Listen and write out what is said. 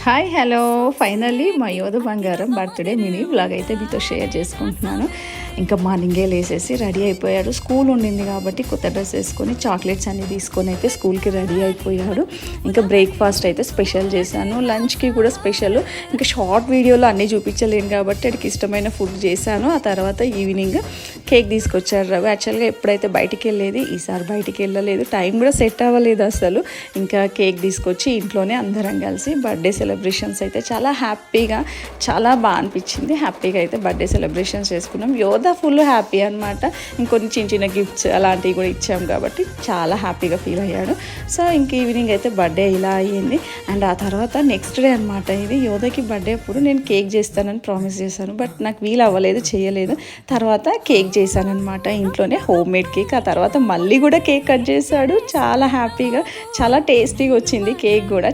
Hi hello finally మా యోధ బంగారం బర్త్డే మినీ వ్లాగ్ అయితే మీతో షేర్ చేసుకుంటున్నాను. ఇంకా మార్నింగే లేసేసి రెడీ అయిపోయాడు. స్కూల్ ఉండింది కాబట్టి కొత్త డ్రెస్ వేసుకొని చాక్లెట్స్ అన్నీ తీసుకొని అయితే స్కూల్కి రెడీ అయిపోయాడు. ఇంకా బ్రేక్ఫాస్ట్ అయితే స్పెషల్ చేశాను, లంచ్కి కూడా స్పెషల్. ఇంకా షార్ట్ వీడియోలో అన్నీ చూపించలేను కాబట్టి వాడికి ఇష్టమైన ఫుడ్ చేశాను. ఆ తర్వాత ఈవినింగ్ కేక్ తీసుకొచ్చారు రవి. యాక్చువల్గా ఎప్పుడైతే బయటికి వెళ్ళేది, ఈసారి బయటికి వెళ్ళలేదు, టైం కూడా సెట్ అవ్వలేదు అసలు. ఇంకా కేక్ తీసుకొచ్చి ఇంట్లోనే అందరం కలిసి బర్త్డే సెలబ్రేషన్స్ అయితే చాలా హ్యాపీగా, చాలా బాగా అనిపించింది. హ్యాపీగా అయితే బర్త్డే సెలబ్రేషన్స్ చేసుకున్నాం. యోధ ఫుల్ హ్యాపీ అనమాట. ఇంకొన్ని చిన్న చిన్న గిఫ్ట్స్ అలాంటివి కూడా ఇచ్చాం కాబట్టి చాలా హ్యాపీగా ఫీల్ అయ్యాడు. సో ఇంక ఈవినింగ్ అయితే బర్త్డే ఇలా అయ్యింది. అండ్ ఆ తర్వాత నెక్స్ట్ డే అనమాట ఇది. యోధకి బర్త్డే అప్పుడు నేను కేక్ చేస్తానని ప్రామిస్ చేశాను, బట్ నాకు వీలు అవ్వలేదు, చేయలేదు. తర్వాత కేక్ చేశాను అనమాట ఇంట్లోనే, హోమ్ మేడ్ కేక్. ఆ తర్వాత మళ్ళీ కూడా కేక్ కట్ చేశాడు. చాలా హ్యాపీగా, చాలా టేస్టీగా వచ్చింది కేక్ కూడా.